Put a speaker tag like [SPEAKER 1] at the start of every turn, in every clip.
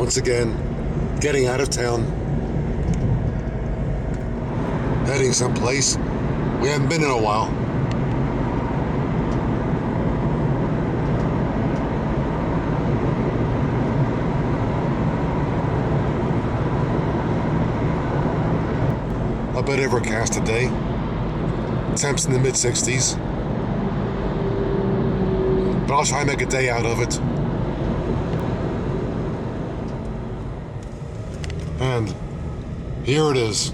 [SPEAKER 1] Once again, getting out of town. Heading someplace we haven't been in a while. A bit overcast today. Temps in the mid-60s. But I'll try and make a day out of it. And here it is.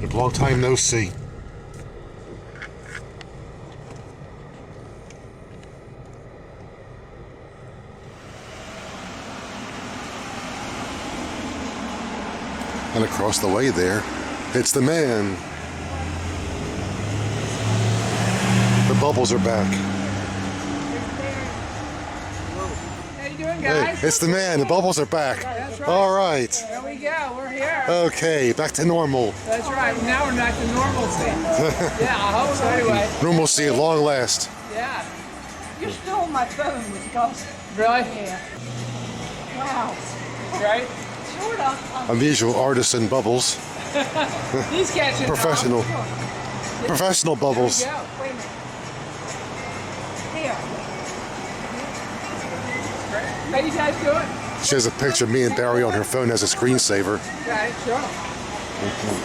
[SPEAKER 1] A long time no see. And across the way there, it's the man. The bubbles are back.
[SPEAKER 2] How you doing, guys?
[SPEAKER 1] Hey, it's the man. The bubbles are back.
[SPEAKER 2] That's right.
[SPEAKER 1] All right.
[SPEAKER 2] There we go. We're here.
[SPEAKER 1] Okay, back to normal.
[SPEAKER 2] That's right. Now we're back to normalcy. Yeah, I hope so anyway.
[SPEAKER 1] Normalcy at long last.
[SPEAKER 2] Yeah.
[SPEAKER 3] You stole my phone, Wisconsin.
[SPEAKER 2] Really?
[SPEAKER 3] Yeah. Wow.
[SPEAKER 2] Right?
[SPEAKER 3] Sort of.
[SPEAKER 1] Unusual artisan bubbles.
[SPEAKER 2] He's catching
[SPEAKER 1] Professional. Professional bubbles.
[SPEAKER 2] There we go.
[SPEAKER 3] Wait a minute. Here.
[SPEAKER 2] How you guys doing?
[SPEAKER 1] She has a picture of me and Barry on her phone as a screensaver.
[SPEAKER 2] Okay, sure.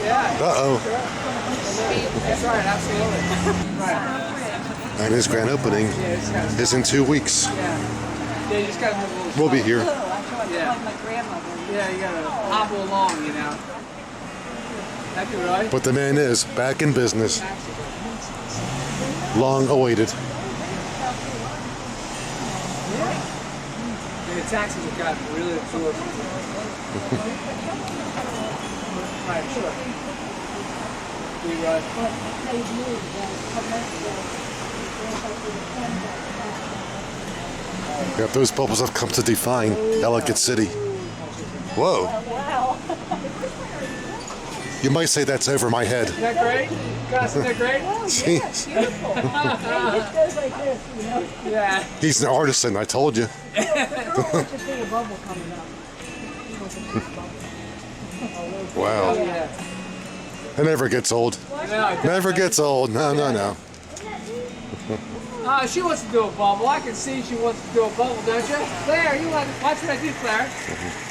[SPEAKER 2] Yeah.
[SPEAKER 1] Uh-oh.
[SPEAKER 2] Sure. That's right, absolutely. Right.
[SPEAKER 1] And his grand opening is in 2 weeks.
[SPEAKER 2] Yeah. Yeah, you just gotta move a little.
[SPEAKER 1] We'll be here.
[SPEAKER 3] I tried to
[SPEAKER 2] Yeah.
[SPEAKER 3] find my grandmother.
[SPEAKER 2] Yeah, you gotta hobble along, you know. Thank you, Roy.
[SPEAKER 1] But the man is back in business. Long awaited.
[SPEAKER 2] The taxes have gotten really absorbed. Right, sure. We
[SPEAKER 1] Yep, those bubbles have come to define Ellicott City. Whoa.
[SPEAKER 3] Wow.
[SPEAKER 1] You might say that's over my head.
[SPEAKER 2] Isn't that great? Gus, isn't that great?
[SPEAKER 1] Jeez.
[SPEAKER 3] Beautiful. It just goes like this, you know.
[SPEAKER 2] Yeah.
[SPEAKER 1] He's an artisan, I told you.
[SPEAKER 3] The girl wants to see a bubble coming up. She wants to see a bubble.
[SPEAKER 1] Wow.
[SPEAKER 2] Yeah.
[SPEAKER 1] It never gets old.
[SPEAKER 2] No,
[SPEAKER 1] Never gets old. No, no, no.
[SPEAKER 2] she wants to do a bubble. I can see she wants to do a bubble, don't you? Claire, you want to watch what I do, Claire?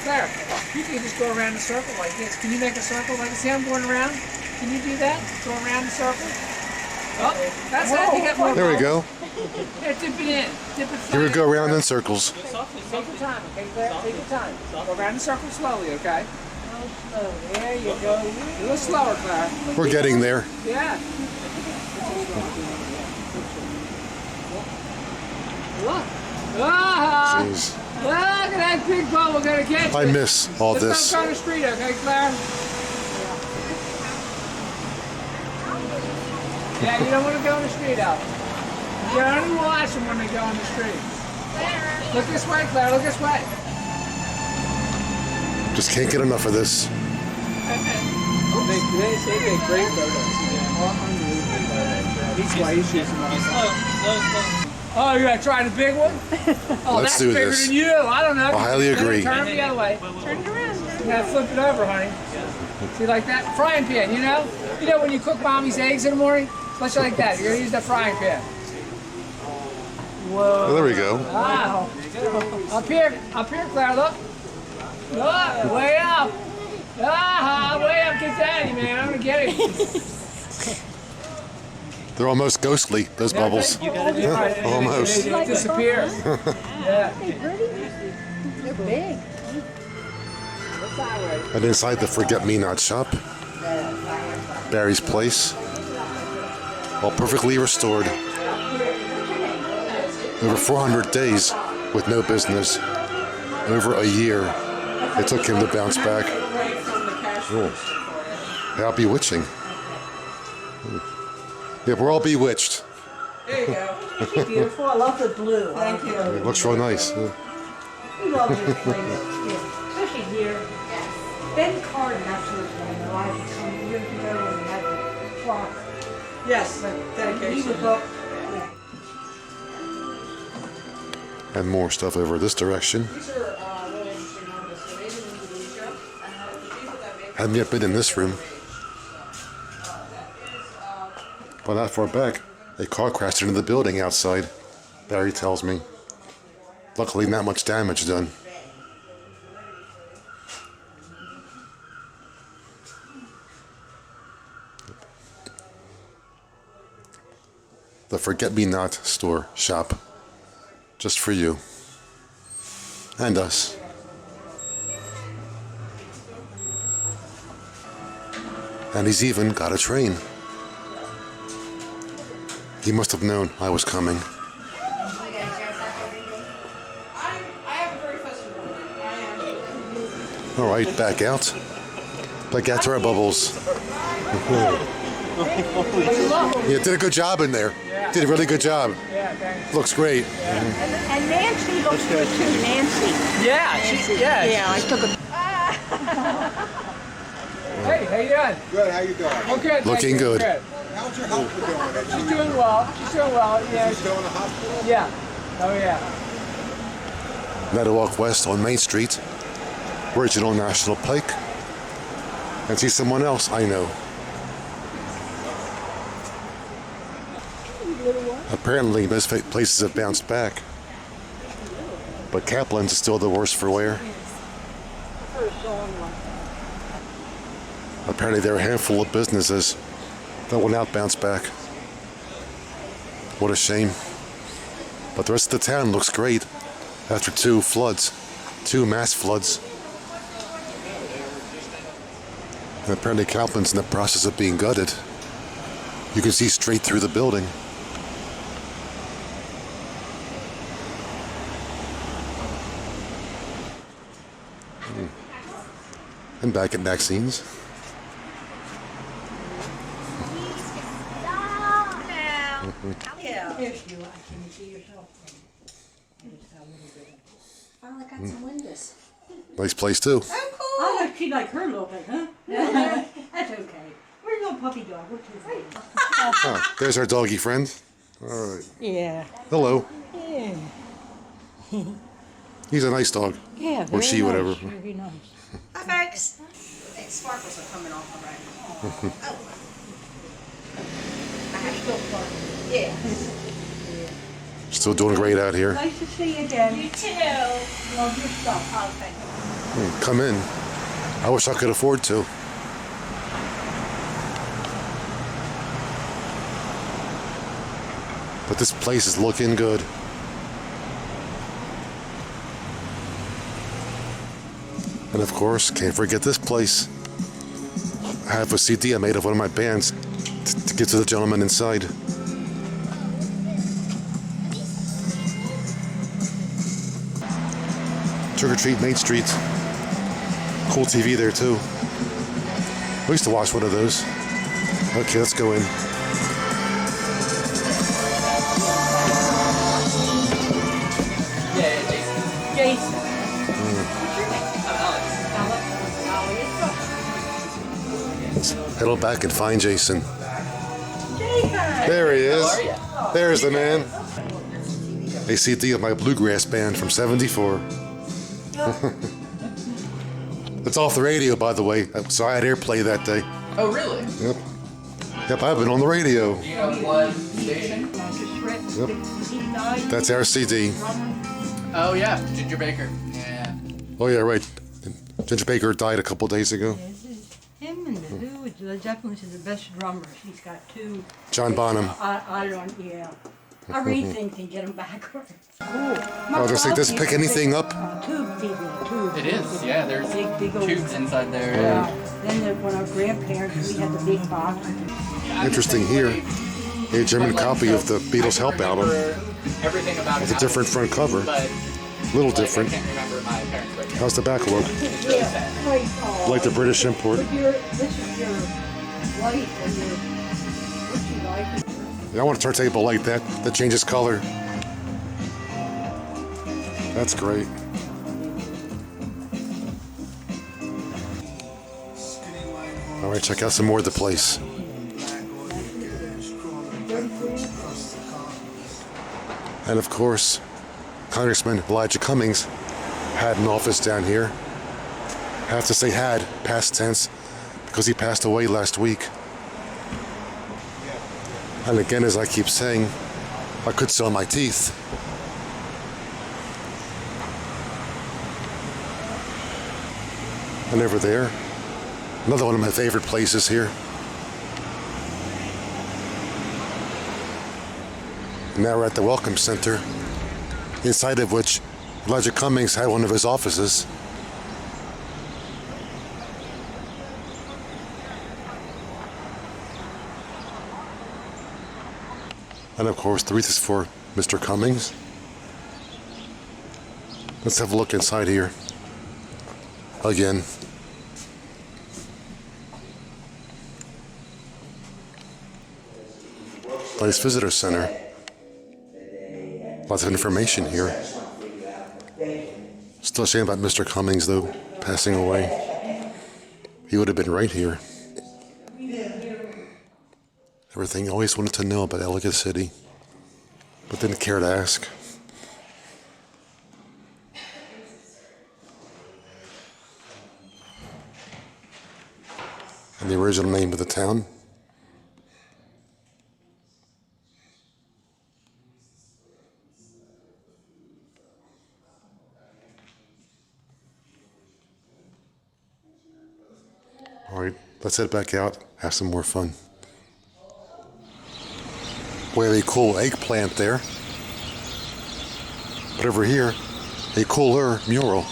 [SPEAKER 2] Claire, you can just go around the circle like this. Can you make a circle like this? See I'm going around? Can you do that? Go around the circle? Oh, that's it. You got more
[SPEAKER 1] There we
[SPEAKER 2] bubbles.
[SPEAKER 1] go.
[SPEAKER 2] Here, dip it in. Dip it
[SPEAKER 1] Here we
[SPEAKER 2] flat.
[SPEAKER 1] go around in circles.
[SPEAKER 2] Take your time, okay, Claire? Take your time. Go around the circle slowly, okay?
[SPEAKER 3] Oh, there you go.
[SPEAKER 2] A little slower, Claire.
[SPEAKER 1] We're getting there.
[SPEAKER 2] Yeah. Look. Ah!
[SPEAKER 1] Jeez.
[SPEAKER 2] Look at that big bubble gonna catch
[SPEAKER 1] I
[SPEAKER 2] it.
[SPEAKER 1] miss all
[SPEAKER 2] Let's
[SPEAKER 1] this.
[SPEAKER 2] not go on the street, okay, Claire? Yeah, you don't want to go on the street out. You only watch them when they go on the street. Look this way, Claire. Look this way.
[SPEAKER 1] Just can't get enough of this.
[SPEAKER 2] They get great photos. He's why he's using Oh, you gotta try the big one? Oh,
[SPEAKER 1] Let's
[SPEAKER 2] that's
[SPEAKER 1] do
[SPEAKER 2] bigger
[SPEAKER 1] this.
[SPEAKER 2] than you. I don't know.
[SPEAKER 1] I highly agree.
[SPEAKER 2] Turn it the other way. Turn it around. You gotta flip it over, honey. See, like that? Frying pan, you know? You know when you cook mommy's eggs in the morning? Much like that. You're gonna use that frying pan.
[SPEAKER 1] Oh, there we go.
[SPEAKER 2] Wow. Up here, Claire, look. Look, way up. Ah, way up, get daddy, man. I'm gonna get him.
[SPEAKER 1] They're almost ghostly, those bubbles. Almost.
[SPEAKER 2] They disappear. Yeah.
[SPEAKER 3] They're big.
[SPEAKER 1] And inside the forget-me-not shop, Barry's place, all perfectly restored. Over 400 days with no business. Over a year it took him to bounce back. Oh. How bewitching. Yeah, we're all bewitched.
[SPEAKER 2] There you go.
[SPEAKER 3] Beautiful. I love the blue.
[SPEAKER 2] Thank you.
[SPEAKER 1] It looks real nice.
[SPEAKER 3] We love this place. Yeah. Especially here. Ben Carden actually came alive some years ago when we had the clock.
[SPEAKER 2] Yes,
[SPEAKER 3] He
[SPEAKER 2] dedication.
[SPEAKER 3] was up.
[SPEAKER 1] And more stuff over this direction. Haven't yet been in this room. But not far back, a car crashed into the building outside, Barry tells me. Luckily, not much damage done. The Forget-Me-Not store shop. Just for you. And us. And he's even got a train. He must have known I was coming. All right, back out. Back out to our bubbles. You did a good job in there. Did a really good job.
[SPEAKER 2] Yeah, thanks.
[SPEAKER 1] Looks great.
[SPEAKER 3] And Nancy looks good too, Nancy.
[SPEAKER 2] Yeah,
[SPEAKER 3] Yeah, I took a...
[SPEAKER 2] Hey, how you doing?
[SPEAKER 4] Good, how you doing?
[SPEAKER 2] Oh, good.
[SPEAKER 1] Looking good.
[SPEAKER 4] How's your helper doing?
[SPEAKER 2] She's doing well. She's doing well. Yeah.
[SPEAKER 4] She's still in the hospital?
[SPEAKER 2] Yeah. Oh, yeah.
[SPEAKER 1] Now to walk west on Main Street, original National Pike, and see someone else I know. Apparently, most places have bounced back, but Kaplan's is still the worst for wear. Apparently, there are a handful of businesses that will not bounce back. What a shame. But the rest of the town looks great after two mass floods. And apparently, Kaplan's in the process of being gutted. You can see straight through the building. And back at Maxine's.
[SPEAKER 5] Finally got some windows.
[SPEAKER 1] Nice place too.
[SPEAKER 3] I like she like her a little bit, huh? That's okay. We're a little puppy dog. We're too big.
[SPEAKER 1] Oh, there's our doggy friend. All right.
[SPEAKER 3] Yeah.
[SPEAKER 1] Hello.
[SPEAKER 3] Yeah.
[SPEAKER 1] He's a nice dog.
[SPEAKER 3] Yeah.
[SPEAKER 1] Or she,
[SPEAKER 3] nice,
[SPEAKER 1] whatever.
[SPEAKER 3] Very nice.
[SPEAKER 5] Hi, folks. Hey, sparkles are coming off already. Oh. Yeah.
[SPEAKER 1] Still doing great out here.
[SPEAKER 3] Nice to see you again.
[SPEAKER 5] You too.
[SPEAKER 3] Love your stuff.
[SPEAKER 5] Oh, thank you.
[SPEAKER 1] Come in. I wish I could afford to. But this place is looking good. And of course, can't forget this place. I have a CD I made of one of my bands to give to the gentleman inside. Trick or Treat Main Street. Cool TV there too. I used to watch one of those. Okay, let's go in.
[SPEAKER 3] Jason.
[SPEAKER 1] Let's head on back and find Jason.
[SPEAKER 3] Jason.
[SPEAKER 1] There he is. There's the man. A CD of my bluegrass band from '74. It's off the radio, by the way. So I had airplay that day.
[SPEAKER 2] Oh, really?
[SPEAKER 1] Yep. Yep, I've been on the radio.
[SPEAKER 2] Do you know what station?
[SPEAKER 1] Yep. That's our CD.
[SPEAKER 2] Oh, yeah. Ginger Baker. Yeah.
[SPEAKER 1] Oh, yeah, right. Ginger Baker died a couple days ago.
[SPEAKER 3] Him and the dude, Led Zeppelin is the best drummers. He's got two.
[SPEAKER 1] John Bonham.
[SPEAKER 3] I don't, yeah. I read things and get them backwards. Cool.
[SPEAKER 1] Oh, does it pick anything up?
[SPEAKER 3] Tube TV, tube.
[SPEAKER 2] It is, yeah. There's
[SPEAKER 3] Big old-
[SPEAKER 2] tubes inside there.
[SPEAKER 3] Yeah. Then when our grandparents, we had the big box.
[SPEAKER 1] Interesting here. A German copy of the Beatles Help album.
[SPEAKER 2] Everything about
[SPEAKER 1] With a different front cover.
[SPEAKER 2] But
[SPEAKER 1] Little
[SPEAKER 2] I
[SPEAKER 1] different.
[SPEAKER 2] can't remember my parents' birthday.
[SPEAKER 1] How's the back look? Like the British import.
[SPEAKER 3] This is your light and your, what you like.
[SPEAKER 1] Yeah, I want a turntable like that changes color. That's great. All right, check out some more of the place. And of course, Congressman Elijah Cummings had an office down here. I have to say had, past tense, because he passed away last week. And again, as I keep saying, I could sell my teeth. And over there, another one of my favorite places here. And now we're at the Welcome Center, inside of which Elijah Cummings had one of his offices. And of course, the wreath is for Mr. Cummings. Let's have a look inside here. Again. Nice visitor center. Lots of information here. Still a shame about Mr. Cummings, though, passing away. He would have been right here. Everything I always wanted to know about Ellicott City, but didn't care to ask. And the original name of the town. All right, let's head back out, have some more fun. We have a cool eggplant there. But over here, a cooler mural.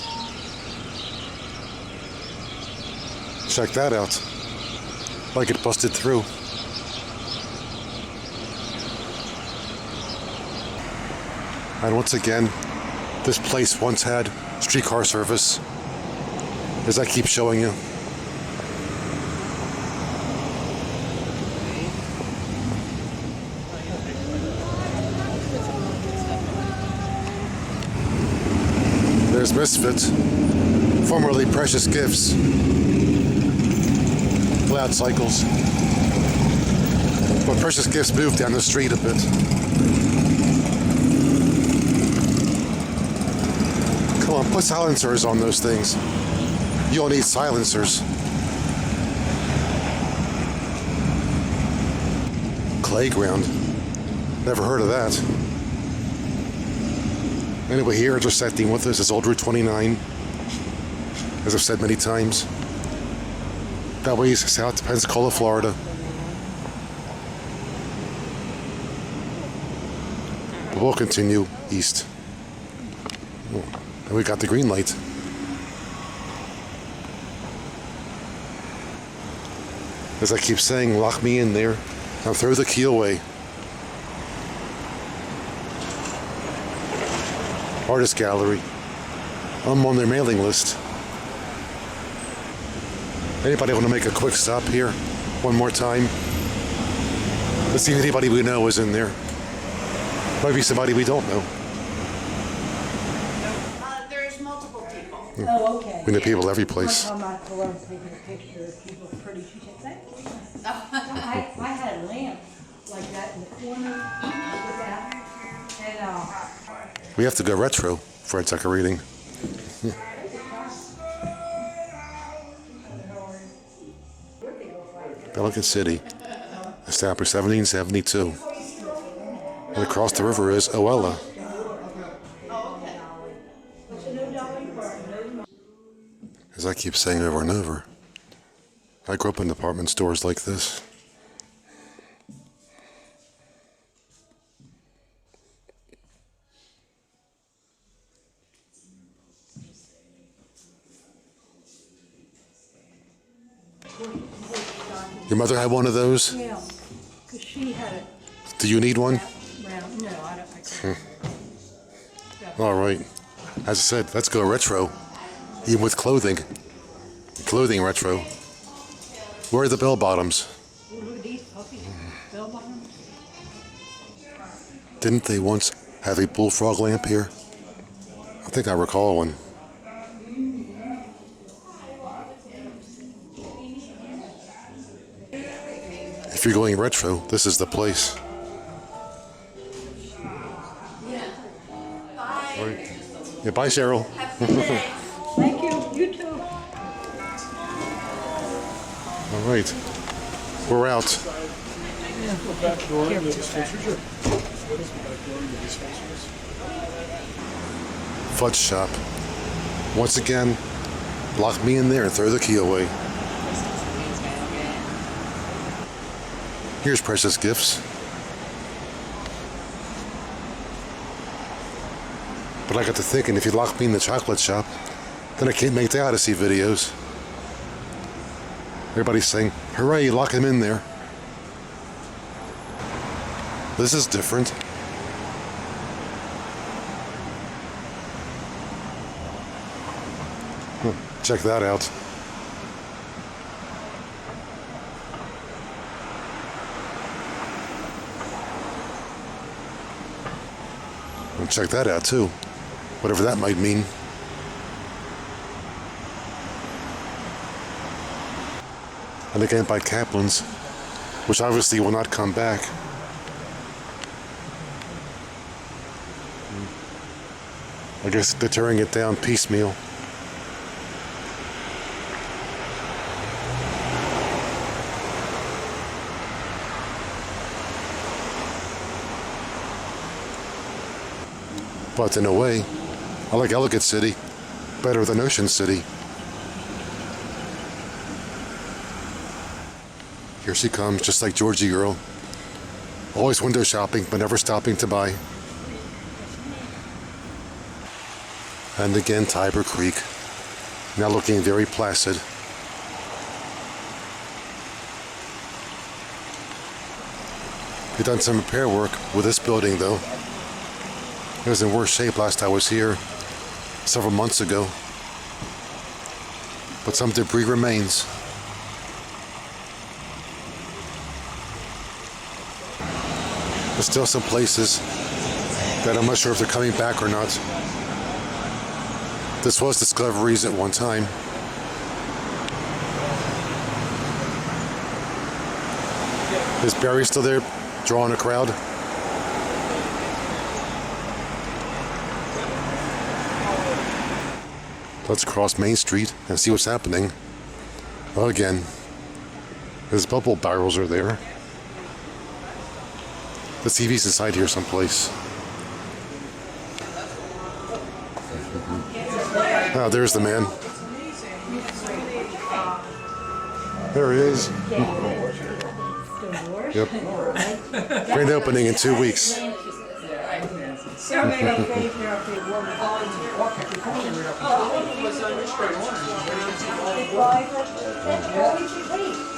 [SPEAKER 1] Check that out. Like it busted through. And once again, this place once had streetcar service, as I keep showing you. There's Misfits, formerly Precious Gifts, Cloud Cycles. But Precious Gifts moved down the street a bit. Come on, put silencers on those things. You don't need silencers. Playground. Never heard of that. Anyway, here intersecting with us is Old Route 29, as I've said many times. That way is south to Pensacola, Florida. But we'll continue east. And we got the green light. As I keep saying, lock me in there. Now throw the key away. Artist Gallery. I'm on their mailing list. Anybody want to make a quick stop here? One more time? Let's see if anybody we know is in there. Might be somebody we don't know.
[SPEAKER 5] There's multiple people.
[SPEAKER 3] Oh, okay.
[SPEAKER 1] We know people every place.
[SPEAKER 3] One time I told her I'm taking a picture of people pretty. She said, thank you. I had a lamp like that in the corner with that. And
[SPEAKER 1] We have to go retro for our decorating. Ellicott City, established 1772. And across the river is Oella. As I keep saying over and over, I grew up in department stores like this. Your mother had one of those?
[SPEAKER 3] yeah, because she had it
[SPEAKER 1] Do you need one?
[SPEAKER 3] round. No, I don't think so.
[SPEAKER 1] All right. As I said, let's go retro. Even with clothing. Clothing retro. Where are the bell bottoms?
[SPEAKER 3] These puppies, bell bottoms.
[SPEAKER 1] Didn't they once have a bullfrog lamp here? I think I recall one. If you're going retro, this is the place.
[SPEAKER 5] Bye.
[SPEAKER 1] All right. Yeah, bye, Cheryl.
[SPEAKER 3] Thank you, you too.
[SPEAKER 1] All right. We're out. Fudge shop. Once again, lock me in there and throw the key away. Here's precious gifts. But I got to thinking, if you lock me in the chocolate shop, then I can't make the Odyssey videos. Everybody's saying, hooray, lock him in there. This is different. Check that out. And check that out too. Whatever that might mean. And again by Kaplan's, which obviously will not come back. I guess they're tearing it down piecemeal. But in a way, I like Ellicott City better than Ocean City. Here she comes, just like Georgie girl. Always window shopping, but never stopping to buy. And again, Tiber Creek, now looking very placid. We've done some repair work with this building though. It was in worse shape last I was here several months ago. But some debris remains. There's still some places that I'm not sure if they're coming back or not. This was Discoveries at one time. Is Barry still there, drawing a crowd? Let's cross Main Street and see what's happening. Well, again, his bubble barrels are there. The TV's inside here someplace. Oh, there's the man. There he is. Yep. Grand opening in 2 weeks.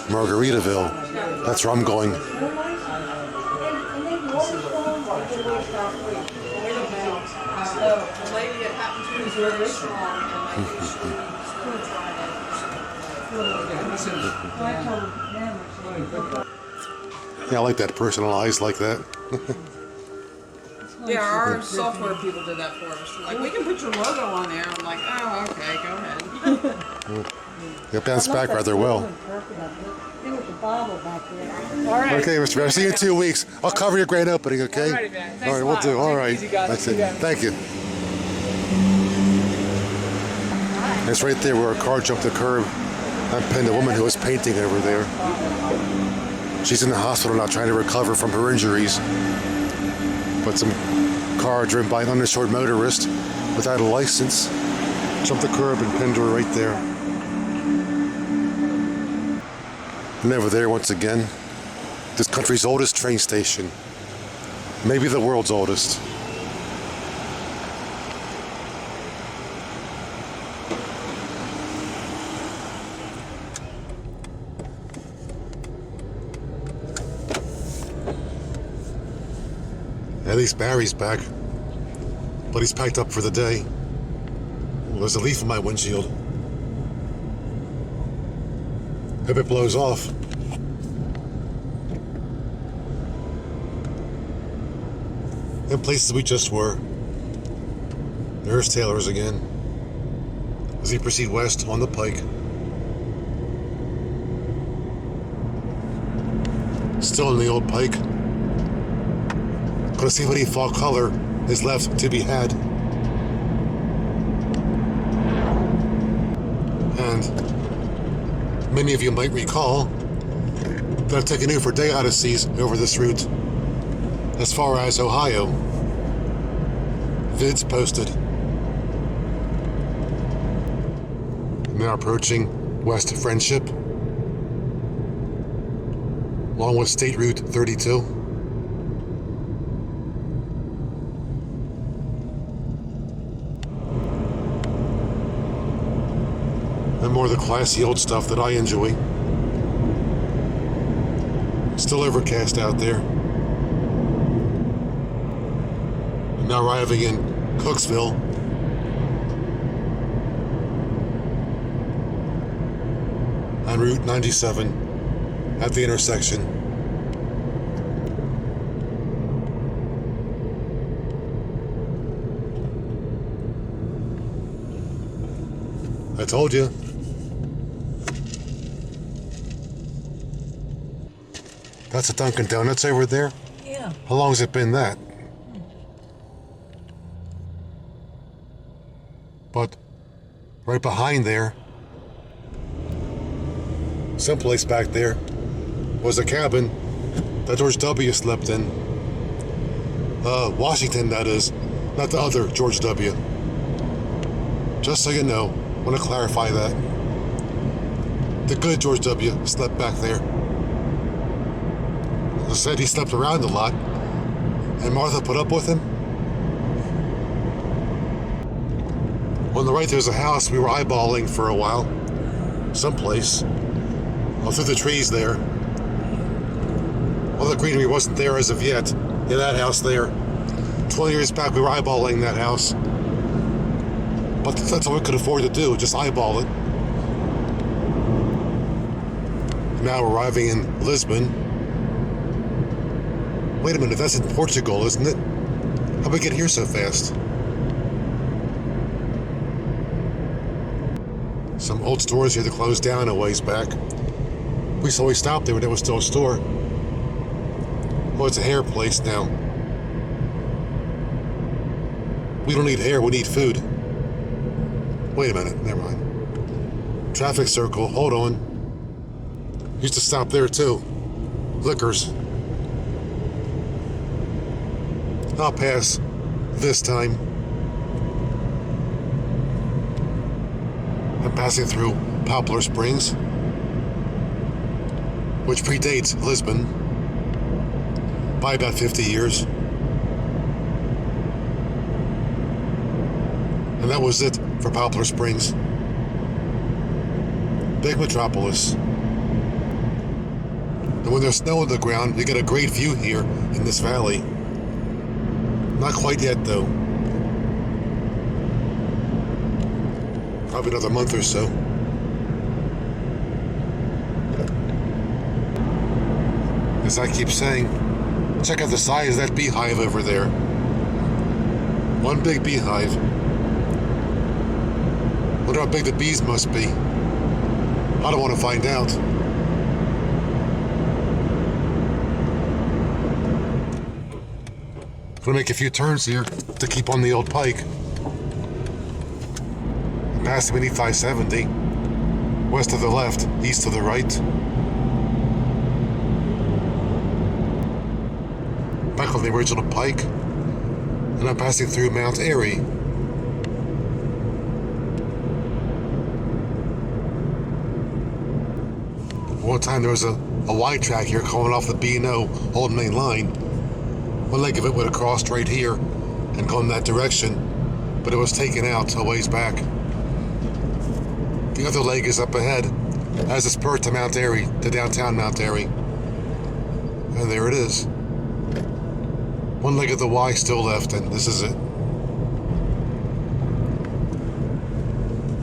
[SPEAKER 1] Margaritaville. That's where I'm going. Yeah, I like that, personalized like that.
[SPEAKER 5] Yeah, our software people did that for us. Like, we can put your logo on there. I'm like, oh, okay, go ahead.
[SPEAKER 1] It bounced back rather well.
[SPEAKER 3] There was a bottle back there.
[SPEAKER 2] All right.
[SPEAKER 1] Okay, Mr. Bear, see you in 2 weeks. I'll cover your grand opening, okay?
[SPEAKER 2] All righty, man. Thanks
[SPEAKER 1] All right,
[SPEAKER 2] a
[SPEAKER 1] we'll
[SPEAKER 2] lot.
[SPEAKER 1] do. All
[SPEAKER 2] Take it
[SPEAKER 1] right.
[SPEAKER 2] easy, guys.
[SPEAKER 1] That's
[SPEAKER 2] See
[SPEAKER 1] it.
[SPEAKER 2] ya.
[SPEAKER 1] Thank you. It's right there where a car jumped the curb and pinned a woman who was painting over there. She's in the hospital now trying to recover from her injuries. But some car driven by an uninsured motorist without a license jumped the curb and pinned her right there. And over there, once again, this country's oldest train station. Maybe the world's oldest. At least Barry's back, but he's packed up for the day. Well, there's a leaf in my windshield. Hope it blows off. In places we just were. There's Taylor's again. As we proceed west on the Pike. Still in the old Pike. Gonna see what fall color is left to be had. and many of you might recall that I've taken you for day odysseys over this route as far as Ohio. Vids posted. Now approaching West Friendship, along with State Route 32. And more of the classy old stuff that I enjoy. Still overcast out there. I'm now arriving in Cooksville. On Route 97 at the intersection. I told you. That's a Dunkin' Donuts over there?
[SPEAKER 3] Yeah.
[SPEAKER 1] How long has it been that? But right behind there, someplace back there, was a cabin that George W. slept in. Washington, that is, not the other George W. Just so you know, I want to clarify that. The good George W. slept back there. As I said, he slept around a lot, and Martha put up with him. On the right, there's a house we were eyeballing for a while, someplace. Through the trees there. All the greenery wasn't there as of yet. In that house there. 20 years back we were eyeballing that house. But that's all we could afford to do, just eyeball it. Now we're arriving in Lisbon. Wait a minute, that's in Portugal, isn't it? How'd we get here so fast? Some old stores here that closed down a ways back. We used to always stop there when it was still a store. Well, it's a hair place now. We don't need hair, we need food. Wait a minute, never mind. Traffic circle, hold on. Used to stop there too. Liquors. I'll pass this time. I'm passing through Poplar Springs, which predates Lisbon by about 50 years. And that was it for Poplar Springs. Big metropolis. And when there's snow on the ground, you get a great view here in this valley. Not quite yet, though. Probably another month or so. As I keep saying, check out the size of that beehive over there. One big beehive. Wonder how big the bees must be. I don't want to find out. I'm gonna make a few turns here to keep on the old Pike. Past 8570. West to the left, east to the right. Back on the original Pike. And I'm passing through Mount Airy. One time there was a wide track here coming off the B&O Old Main Line. One leg of it would have crossed right here and gone that direction, but it was taken out a ways back. The other leg is up ahead as a spur to Mount Airy, to downtown Mount Airy. And there it is. One leg of the Y still left, and this is it.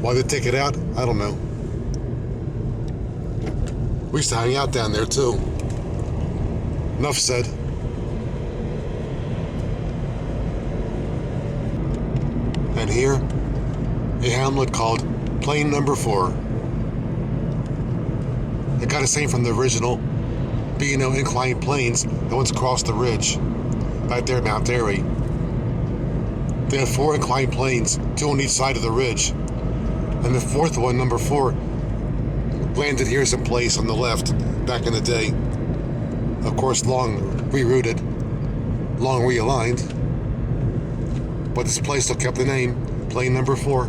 [SPEAKER 1] Why they take it out? I don't know. We used to hang out down there too. Enough said. And here, a hamlet called Plain Number 4. It got its name from the original B&O inclined plains that once crossed the ridge, right there at Mount Airy. They have 4 inclined plains, 2 on each side of the ridge, And the fourth one, number 4, landed here someplace on the left back in the day. Of course, long rerouted, long realigned. But this place still kept the name, plane number 4.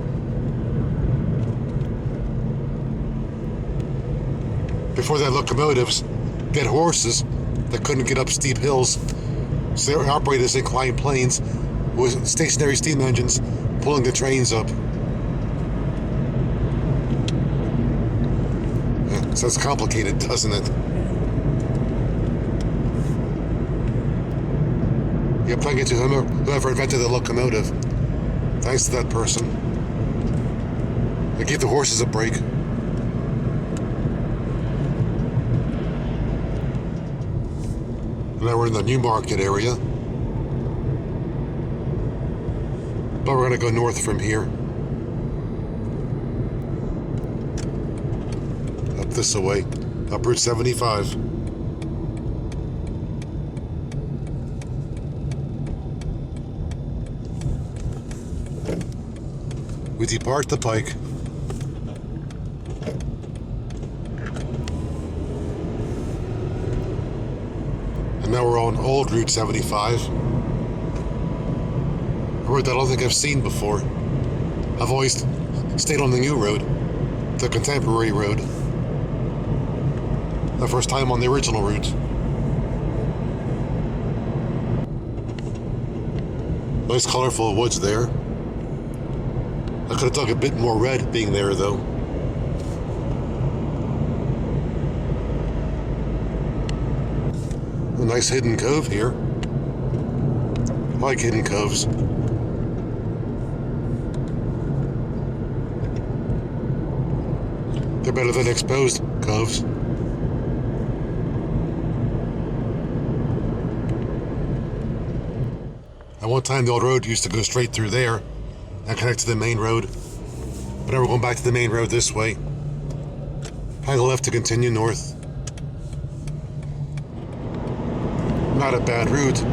[SPEAKER 1] Before they had locomotives, they had horses that couldn't get up steep hills. So they operated as inclined planes with stationary steam engines pulling the trains up. Sounds complicated, doesn't it? Yeah, thank you to whoever invented the locomotive. Thanks to that person. They gave the horses a break. Now we're in the New Market area. But we're going to go north from here. Up this way. Up Route 75. We depart the Pike. And now we're on old Route 75. A road that I don't think I've seen before. I've always stayed on the new road, the contemporary road. The first time on the original route. Nice colorful woods there. I could have dug a bit more red being there though. A nice hidden cove here. I like hidden coves. They're better than exposed coves. At one time the old road used to go straight through there and connect to the main road. But now we're going back to the main road this way. Hang left to continue north. Not a bad route,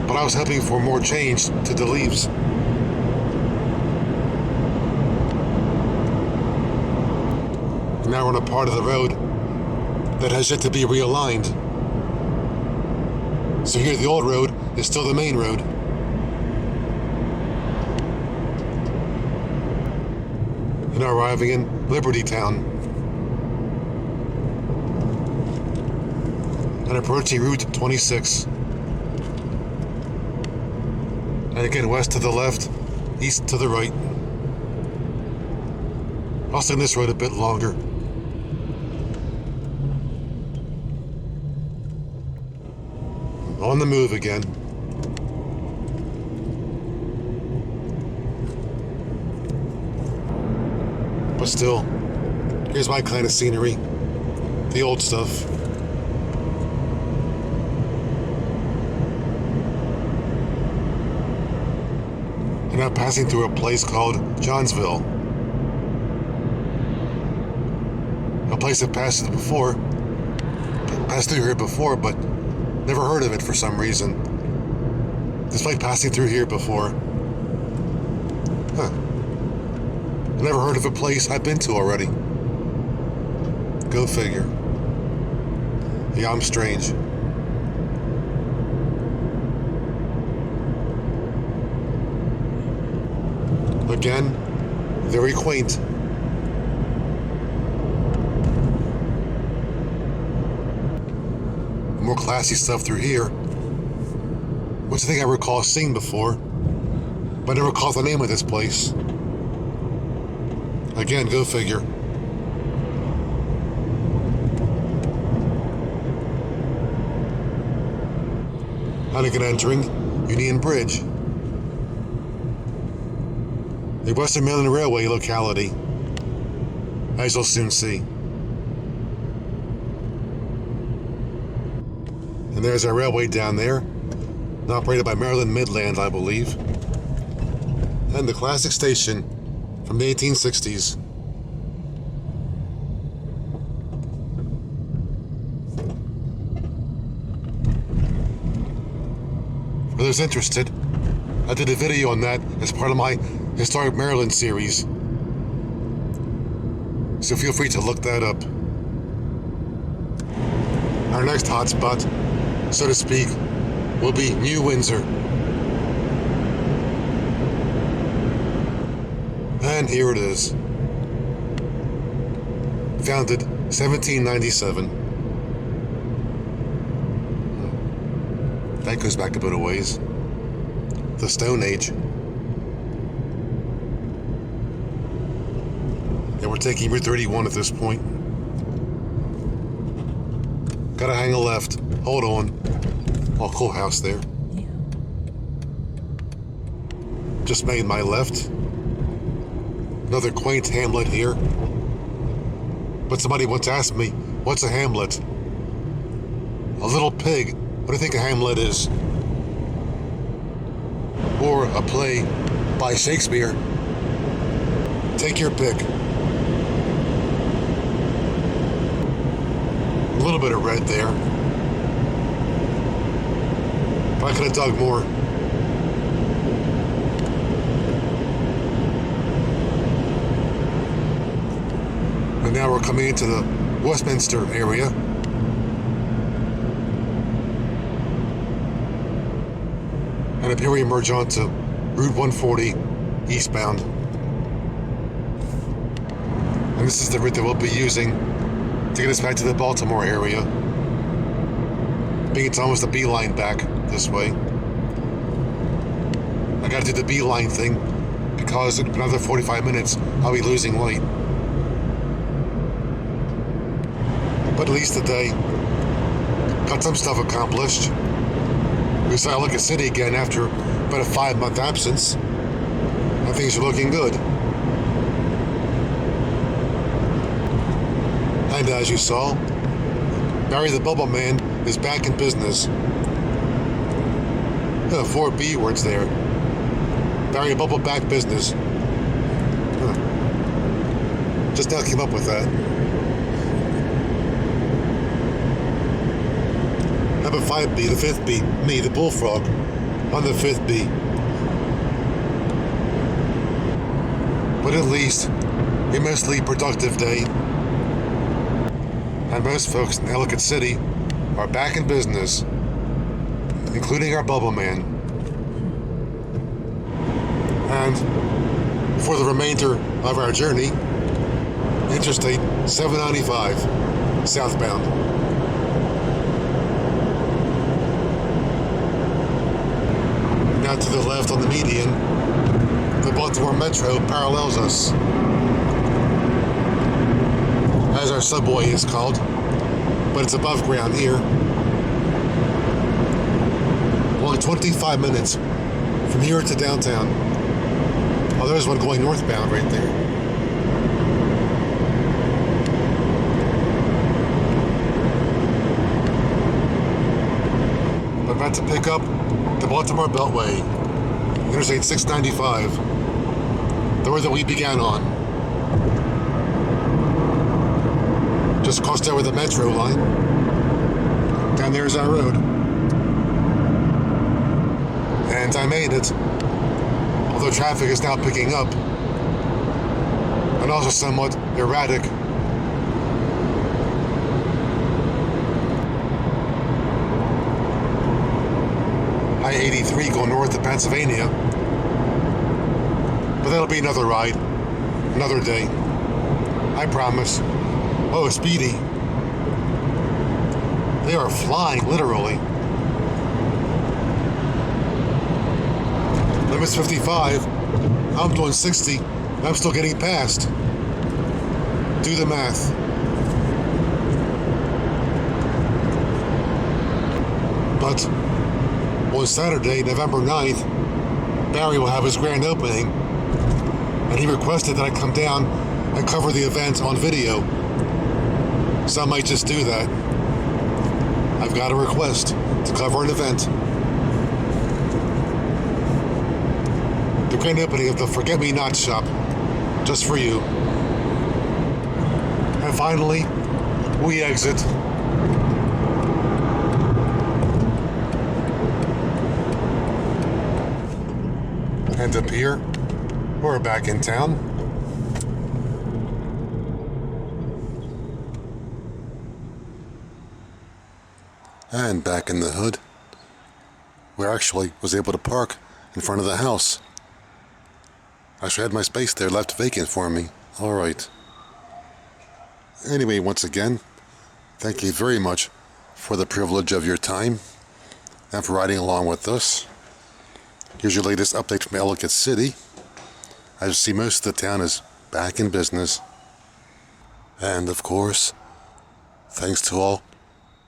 [SPEAKER 1] but I was hoping for more change to the leaves. Now we're on a part of the road that has yet to be realigned. So here the old road is still the main road. And now arriving in Liberty Town. And approaching Route 26. And again, west to the left, east to the right. I'll send this road a bit longer. On the move again. But still, here's my kind of scenery. The old stuff. And now passing through a place called Johnsville. A place that passed through here before, but never heard of it for some reason. Despite passing through here before. Huh. I never heard of a place I've been to already. Go figure. Yeah, I'm strange. Again, very quaint. More classy stuff through here, which I think I recall seeing before, but I never recall the name of this place. Again, go figure. And again, entering Union Bridge, a Western Maryland Railway locality, as you'll soon see. And there's our railway down there, operated by Maryland Midland, I believe. And the classic station from the 1860s. For those interested, I did a video on that as part of my Historic Maryland series. so feel free to look that up. Our next hotspot, so to speak, will be New Windsor. And here it is. Founded 1797. That goes back a bit of ways. The Stone Age. Yeah, we're taking Route 31 at this point. Gotta hang a left. Hold on. Oh, cool house there.
[SPEAKER 3] Yeah.
[SPEAKER 1] Just made my left. Another quaint hamlet here. But somebody once asked me, what's a hamlet? A little pig. What do you think a hamlet is? Or a play by Shakespeare. Take your pick. A little bit of red there. But I could have dug more. And now we're coming into the Westminster area. And up here we emerge onto Route 140 eastbound. And this is the route that we'll be using to get us back to the Baltimore area. Being it's almost a beeline back this way. I gotta do the beeline thing because in another 45 minutes I'll be losing light. But at least today, got some stuff accomplished. We saw Ellicott City again after about a 5-month absence, and things are looking good. And as you saw, Barry the Bubble Man is back in business. 4 B words there. Barry Bubble back business. Just now came up with that. Number 5B, the 5th B, me, the bullfrog, on the 5th B. But at least, a mostly productive day. And most folks in Ellicott City are back in business, including our Bubble Man. And for the remainder of our journey, Interstate 795, southbound. Now to the left on the median, the Baltimore Metro parallels us, as our subway is called, but it's above ground here. Only 25 minutes from here to downtown. Oh, there's one going northbound right there. I'm about to pick up the Baltimore Beltway, Interstate 695, the road that we began on. Just crossed over the metro line. Down there's our road. And I made it. Although traffic is now picking up. And also somewhat erratic. I-83 going north to Pennsylvania. But that'll be another ride. Another day. I promise. Oh, speedy. They are flying, literally. Limit's 55. I'm doing 60. And I'm still getting past. Do the math. But on Saturday, November 9th, Barry will have his grand opening. And he requested that I come down and cover the event on video. So I might just do that. I've got a request to cover an event. The grand opening of the Forget-Me-Not shop, just for you. And finally, we exit. And up here, we're back in town. And back in the hood, where I actually was able to park in front of the house. I actually had my space there left vacant for me. Alright. Anyway, once again, thank you very much for the privilege of your time and for riding along with us. Here's your latest update from Ellicott City. As you see, most of the town is back in business. And of course, thanks to all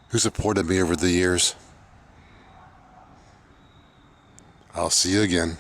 [SPEAKER 1] who supported me over the years. I'll see you again.